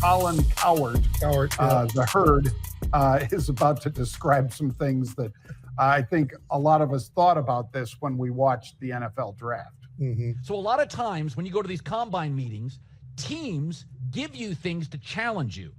Colin Cowherd, Yeah. the herd, is about to describe some things that I think a lot of us thought about this when we watched the NFL draft. Mm-hmm. So a lot of times when you go to these combine meetings, teams give you things to challenge you.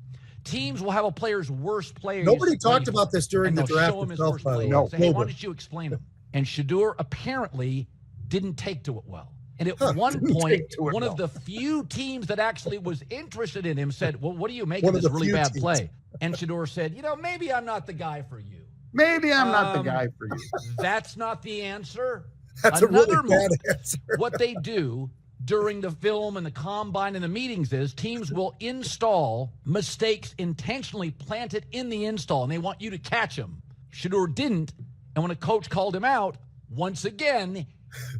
Teams will have a player's worst plays. Nobody talked about this during the draft show him his itself, worst by the plays. way. And say, hey, why don't you explain them? And Schrader apparently didn't take to it well. And at one point, one of the few teams that actually was interested in him said, well, what do you make of this really bad play? And Schrader said, maybe I'm not the guy for you. Maybe I'm not the guy for you. That's not the answer. That's Another a really bad answer. What they do during the film and the combine and the meetings is teams will install mistakes intentionally planted in the install, and they want you to catch them. Schrader didn't, and when a coach called him out, once again,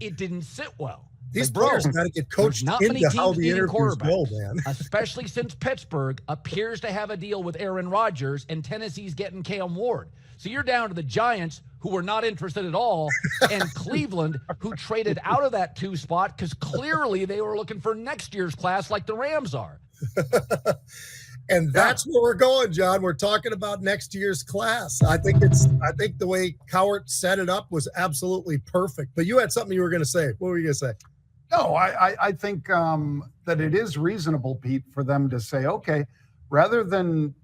it didn't sit well. These players got to get coached into how the interviews go, man. Especially since Pittsburgh appears to have a deal with Aaron Rodgers and Tennessee's getting Cam Ward. So you're down to the Giants, who were not interested at all, and Cleveland, who traded out of that 2 spot because clearly they were looking for next year's class like the Rams are. And that's where we're going, John. We're talking about next year's class. I think the way Cowherd set it up was absolutely perfect. But you had something you were going to say. What were you going to say? No, I think that it is reasonable, Pete, for them to say, okay, rather than,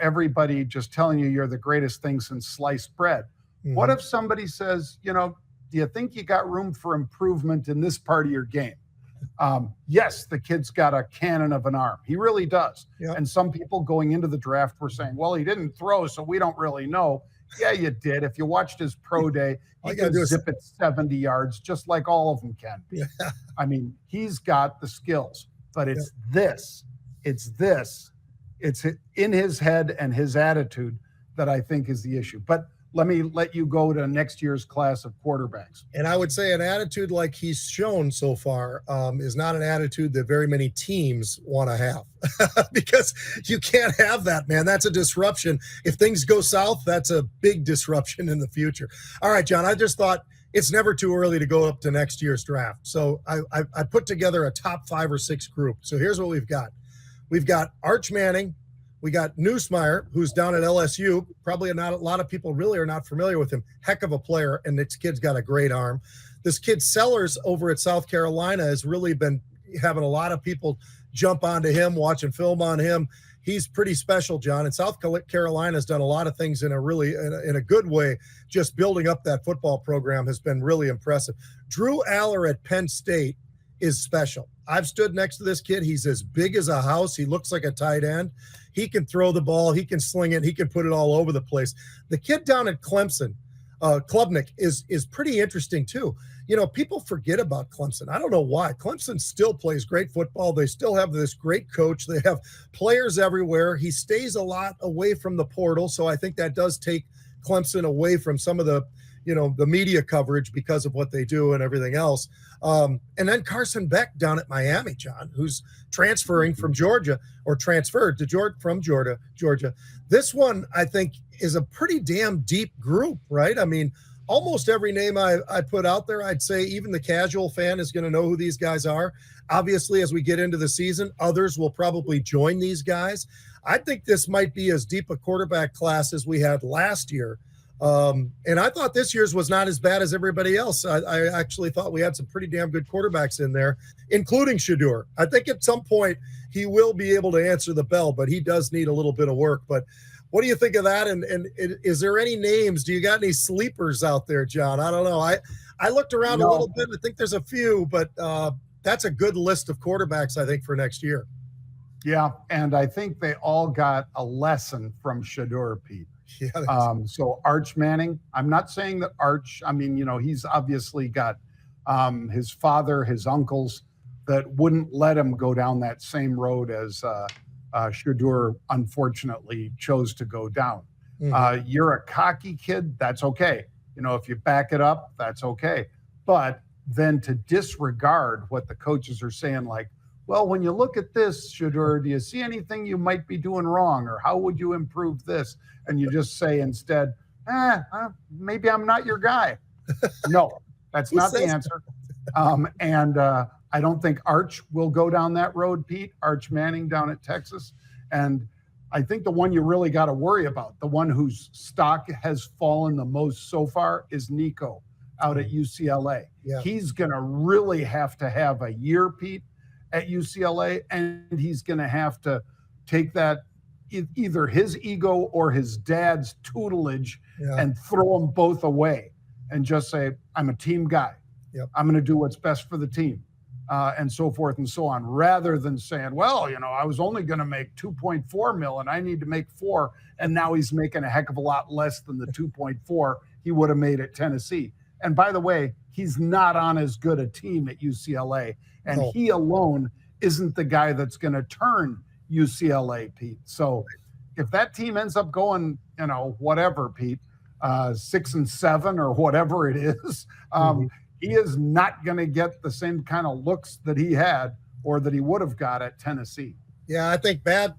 everybody just telling you're the greatest thing since sliced bread, what if somebody says, do you think you got room for improvement in this part of your game? Yes, the kid's got a cannon of an arm. He really does. Yep. And some people going into the draft were saying, well, he didn't throw, so we don't really know. Yeah, you did. If you watched his pro day, he could zip it 70 yards, just like all of them can be. Yeah. I mean, he's got the skills, but it's it's in his head and his attitude that I think is the issue. But let me let you go to next year's class of quarterbacks. And I would say an attitude like he's shown so far is not an attitude that very many teams want to have because you can't have that, man. That's a disruption. If things go south, that's a big disruption in the future. All right, John, I just thought it's never too early to go up to next year's draft. So I put together a top 5 or 6 group. So here's what we've got. We've got Arch Manning. We got Nussmeier, who's down at LSU. Probably not a lot of people really are not familiar with him. Heck of a player, and this kid's got a great arm. This kid Sellers over at South Carolina has really been having a lot of people jump onto him, watching film on him. He's pretty special, John. And South Carolina has done a lot of things in a good way. Just building up that football program has been really impressive. Drew Allar at Penn State is special. I've stood next to this kid. He's as big as a house. He looks like a tight end. He can throw the ball. He can sling it. He can put it all over the place. The kid down at Clemson, Klubnik, is pretty interesting too. People forget about Clemson. I don't know why. Clemson still plays great football. They still have this great coach. They have players everywhere. He stays a lot away from the portal, so I think that does take Clemson away from some of the media coverage because of what they do and everything else. And then Carson Beck down at Miami, John, who's transferring from Georgia or transferred to from Georgia. This one, I think, is a pretty damn deep group, right? I mean, almost every name I put out there, I'd say even the casual fan is going to know who these guys are. Obviously, as we get into the season, others will probably join these guys. I think this might be as deep a quarterback class as we had last year. And I thought this year's was not as bad as everybody else. I actually thought we had some pretty damn good quarterbacks in there, including Schrader. I think at some point he will be able to answer the bell, but he does need a little bit of work. But what do you think of that? And is there any names? Do you got any sleepers out there, John? I don't know. I looked around a little bit. I think there's a few, but that's a good list of quarterbacks, I think, for next year. Yeah, and I think they all got a lesson from Schrader, Pete. Yeah, so Arch Manning, I'm not saying that Arch, he's obviously got his father, his uncles that wouldn't let him go down that same road as Schrader unfortunately chose to go down. Mm-hmm. You're a cocky kid, that's okay. If you back it up, that's okay. But then to disregard what the coaches are saying, like, well, when you look at this, Schrader, do you see anything you might be doing wrong? Or how would you improve this? And you just say instead, maybe I'm not your guy. No, that's not the answer. And I don't think Arch will go down that road, Pete. Arch Manning down at Texas. And I think the one you really got to worry about, the one whose stock has fallen the most so far, is Nico out at UCLA. Yeah. He's going to really have to have a year, Pete, at UCLA, and he's going to have to take that, either his ego or his dad's tutelage, and throw them both away and just say, I'm a team guy. Yep. I'm going to do what's best for the team, and so forth and so on, rather than saying, well, I was only going to make 2.4 mil and I need to make 4. And now he's making a heck of a lot less than the 2.4 he would have made at Tennessee. And by the way, he's not on as good a team at UCLA. And he alone isn't the guy that's going to turn UCLA, Pete. So if that team ends up going, whatever, Pete, 6-7 or whatever it is, he is not going to get the same kind of looks that he had or that he would have got at Tennessee. Yeah, I think bad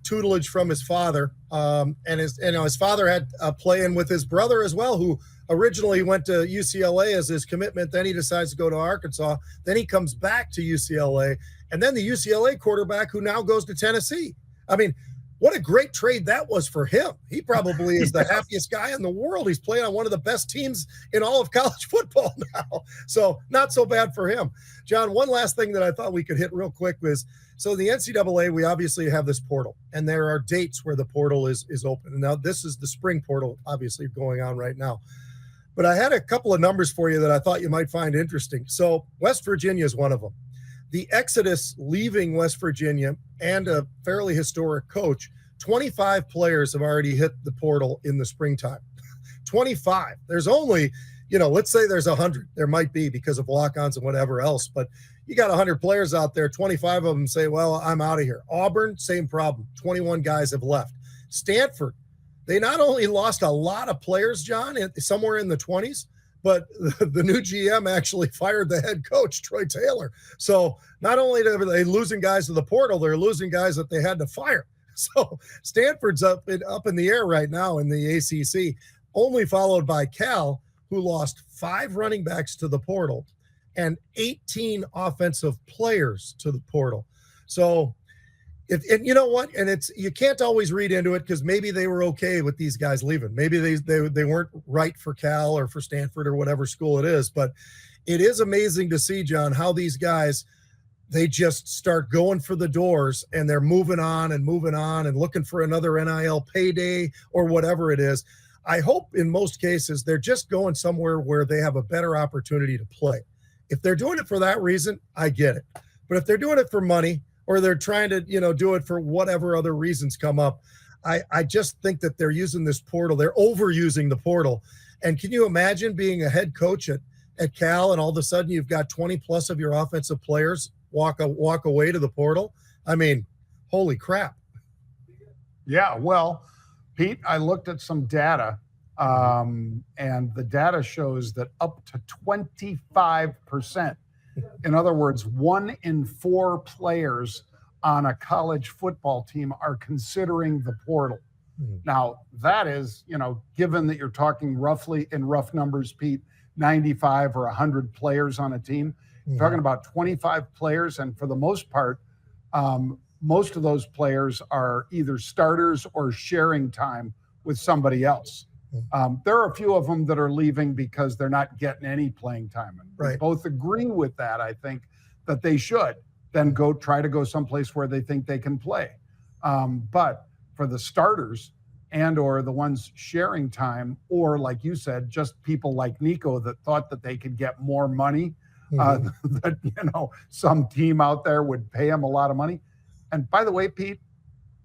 tutelage from his father, and his father had a play-in with his brother as well, who originally went to UCLA as his commitment. Then he decides to go to Arkansas. Then he comes back to UCLA, and then the UCLA quarterback who now goes to Tennessee. I mean, what a great trade that was for him. He probably is the happiest guy in the world. He's playing on one of the best teams in all of college football now. So not so bad for him. John, one last thing that I thought we could hit real quick was, so the NCAA, we obviously have this portal, and there are dates where the portal is open. And now this is the spring portal, obviously, going on right now. But I had a couple of numbers for you that I thought you might find interesting. So West Virginia is one of them. The exodus leaving West Virginia and a fairly historic coach, 25 players have already hit the portal in the springtime. 25. There's only, let's say there's 100. There might be because of walk-ons and whatever else, but you got 100 players out there. 25 of them say, well, I'm out of here. Auburn, same problem. 21 guys have left. Stanford, they not only lost a lot of players, John, somewhere in the 20s, but the new GM actually fired the head coach, Troy Taylor. So not only are they losing guys to the portal, they're losing guys that they had to fire. So Stanford's up in the air right now in the ACC, only followed by Cal, who lost 5 running backs to the portal and 18 offensive players to the portal. So and you know what? And you can't always read into it, because maybe they were okay with these guys leaving. Maybe they weren't right for Cal or for Stanford or whatever school it is. But it is amazing to see, John, how these guys, they just start going for the doors, and they're moving on and looking for another NIL payday or whatever it is. I hope in most cases they're just going somewhere where they have a better opportunity to play. If they're doing it for that reason, I get it. But if they're doing it for money, or they're trying to, do it for whatever other reasons come up, I just think that they're using this portal. They're overusing the portal. And can you imagine being a head coach at Cal, and all of a sudden you've got 20 plus of your offensive players walk away to the portal? I mean, holy crap. Yeah, well, Pete, I looked at some data, and the data shows that up to 25%, in other words, 1 in 4 players on a college football team are considering the portal. Now, that is, given that you're talking roughly in rough numbers, Pete, 95 or 100 players on a team, you're talking about 25 players. And for the most part, most of those players are either starters or sharing time with somebody else. There are a few of them that are leaving because they're not getting any playing time. And we both agree with that. I think that they should then try to go someplace where they think they can play. But for the starters and or the ones sharing time, or like you said, just people like Nico that thought that they could get more money, that, some team out there would pay him a lot of money. And by the way, Pete,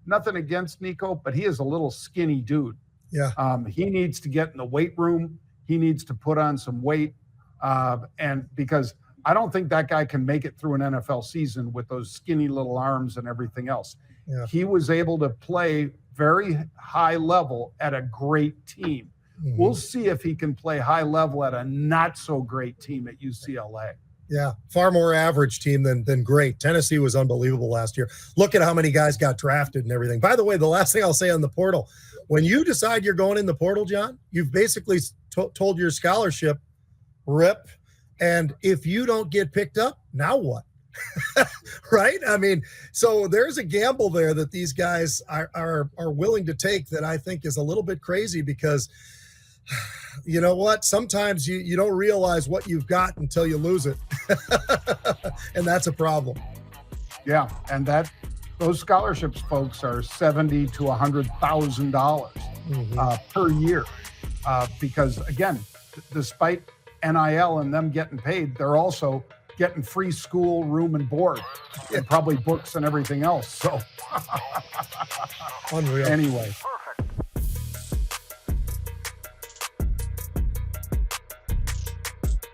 nothing against Nico, but he is a little skinny dude. Yeah. He needs to get in the weight room. He needs to put on some weight. And because I don't think that guy can make it through an NFL season with those skinny little arms and everything else. Yeah. He was able to play very high level at a great team. We'll see if he can play high level at a not so great team at UCLA. Yeah, far more average team than great. Tennessee was unbelievable last year. Look at how many guys got drafted and everything. By the way, the last thing I'll say on the portal, when you decide you're going in the portal, John, you've basically told your scholarship, rip. And if you don't get picked up, now what? Right? I mean, so there's a gamble there that these guys are willing to take that I think is a little bit crazy because you know what? Sometimes you don't realize what you've got until you lose it. And that's a problem. Yeah, and those scholarships, folks, are $70,000 to $100,000 per year. Because again, despite NIL and them getting paid, they're also getting free school, room and board, and probably books and everything else. So Unreal. anyway,